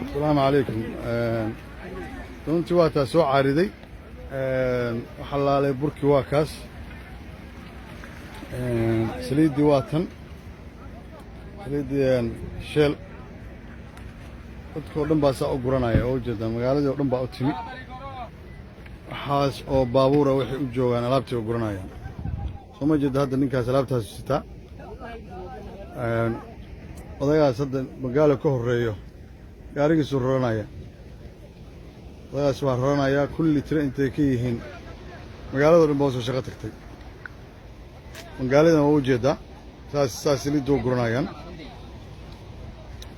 السلام عليكم. runtii waa taa soo caariday waxa laalay burki waa kaas saliidii waa tan saliidii sheel dadkoo dhan baa saa u guranaya oo jeeda magaaladii oo dhan baa u timi waxaas oo baabuura waxay u joogaan alaabtii u guranayaan soo ma jeeda hadda ninkaas alaabtaas sitaa odagaas hadda magaalo ka horeeyo gaarigiisu roranaya odagaas waa roranaya kulli tira intay ka yihiin magaalada dhan baa soo shaqo tagtay magaaladan waa u jeedaa saas saliiddu u guranayaan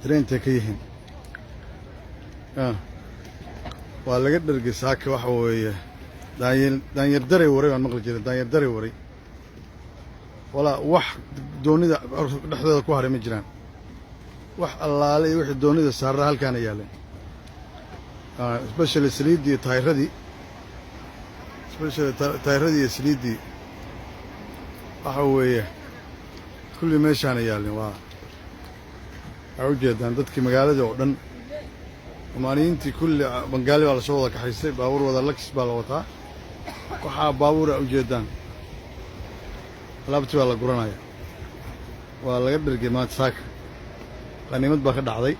tira intay ka yihiin waa laga dhergay saaka waxa weeye daanyar daray waray waan maqli jiray daanyar daray waray walaa wax doonida dhexdeeda ku haray ma jiraan wax allaale iyo wixii doonida saaraa halkaana yaaleen especially saliiddii iyo taayiradii iyo saliiddii waxa weeye kulli meeshaana yaalleen waxaa u jeedaan dadkii magaaladii oo dhan amaaniyiintii kulli bangaali baa lasoo wada kaxaystay baabuur wada lakis baa la wataa waxaa baabuura u jeedaan alaabtii baa la guranaya waa laga dhergay maanta saaka qaniimad baa ka dhacday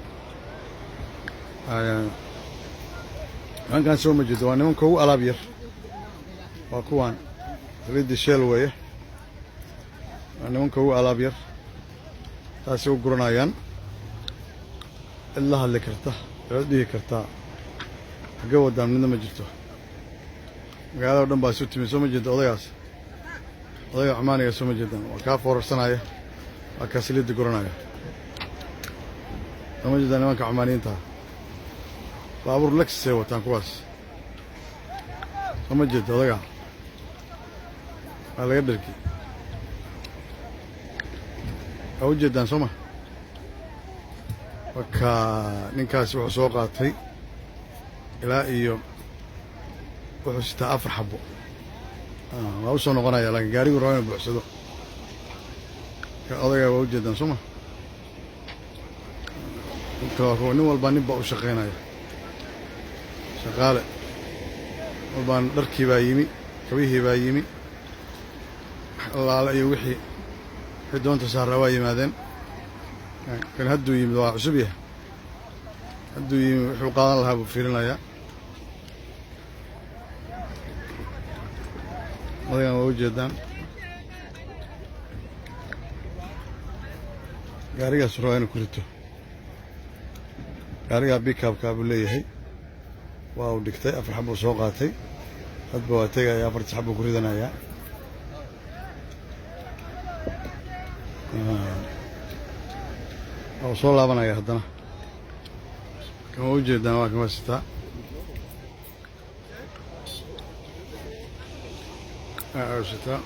nimankaan soo ma jeedo waa nimanka ugu alaab yar waa kuwaan saliiddii sheel weeye waa nimanka ugu alaab yar taasay u guranayaan cid la hadli karta cid dhihi kartaa xagga wadaan midna ma jirto magaalada o dhan baa isu timi soo ma jeeda odagaas odayga xumaaniga soo ma jeedaan waa kaa foorarsanaya waa kaa saliidda guranaya soo ma jeedaan nimanka xumaaniyiintaa baabuur laksisay wataan kuwaas soo ma jeeda odaga waa laga dhergi waa u jeedaan soo ma wakaa ninkaasi wuxuu soo qaatay ilaa iyo wuxuu sitaa 4 xabo waa u soo noqonaya laakiin gaarigu raba inuu buuxsado odagaa waa u jeedaan soo ma nin walbaa nin baa u shaqaynaya shaqaale walbaan dharkii baa yimi kabihii baa yimi allaale iyo wixii doonta saaraa waa yimaadeen kan hadduu yimid waa cusub yahay hadduu yimi wuxuu qaadan lahaa buu fiirinayaa odagan waa u jeedaan gaarigaas rabaa inuu ku rito gaarigaa bikaabkaa buu leeyahay waa uu dhigtay 4 xabuu soo qaatay hadba waa tegaya 4 xabuu ku ridanayaa waa soo laabanaya haddana kan waa u jeedaan waa kan waa sitaa sitaa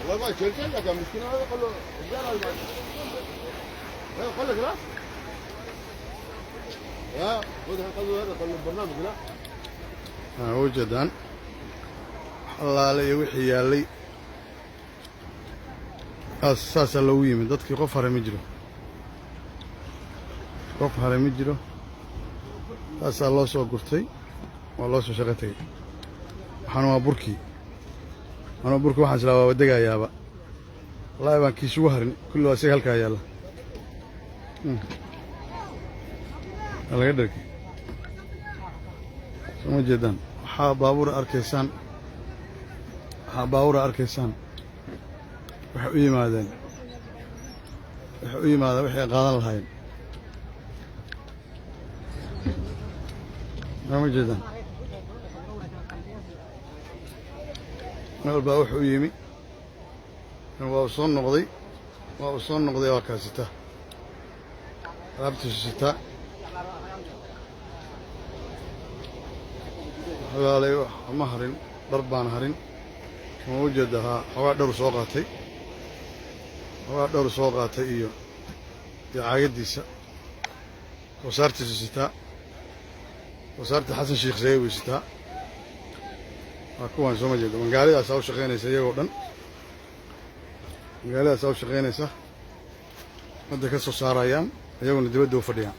والله ما شلت لك المشكلة هذا قال له الرجال هذا قال لك لا يا قال له هذا قال له البرنامج لا وجدان حلالي وحي يالي أساسا لو يمي dadkii qof hare ma jiro taasaa loo soo gurtay waa loo soo shaqo tagay waxaana waa burkii waxaan islaa waa degayaaba wallaahi baan kiisugu harin kulli waa isaga halkaa yaalla waa laga dhergay soo ma jeedaan waxaa baabuura arkaysaan waxay u yimaadeen waxay qaadan lahaayeen soo ma jeedaan meel baa wuxuu u yimi kan waa soo noqday waa kaa sitaa alaabtiisu sitaa halaalay ma harin dhar baan harin kama u jeeda haa xoogaa dharu soo qaatay waa dhowr soo qaatay iyo caagadiisa wasaartiisu sitaa wasaarta xasan sheekh sayay way sitaa waa kuwaan soo ma jeedo magaaladaasa u shaqaynaysa iyagoo dhan magaaladaasa u shaqaynaysa hadda ka soo saarayaan iyaguna dibadda u fadhiyaan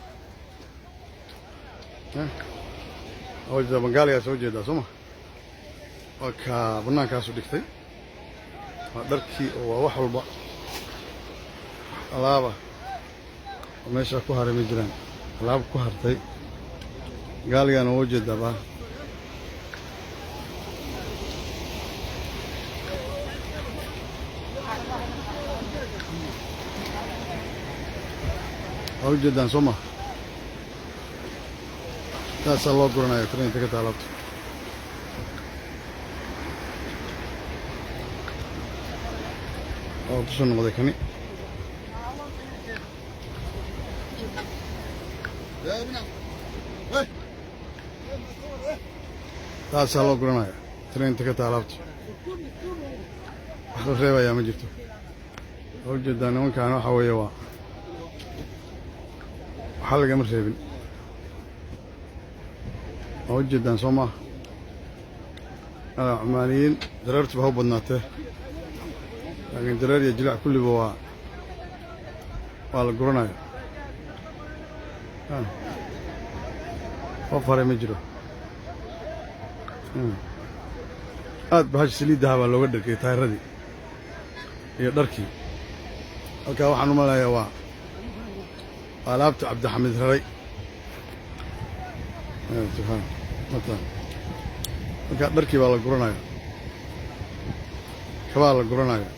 awalda magaaligaa soo jeedaa soo ma waa kaa bannaankaasu dhigtay waa dharkii oo waa wax walba alaaba oo meeshaa ku haray ma jiraan alaab ku hartay gaaligaana waa ujeedaa baa waa ujeedaan soo ma saasaa loo guranaya trainta ka taalaabto oo kusoo noqday kani saasaa loo guranaya trainta ka taalaabto wax la reebayaa ma jirto waa ujeedaa nimankaan waxa weeye waa waxaa lagama reebin waa ujeedaan soo maaha cumaaniyiin dareertuba ha u badnaatee laakiin dareer iyo jilac kulliba waa la guranaya qof haray ma jiro aad bahasha saliiddaha baa looga dharkiyay taayiradii iyo dharkii halkaa waxaan u malayaa waa alaabta cabdixamiid raray halkaa dharkii baa la guranaya kabaa la guranaya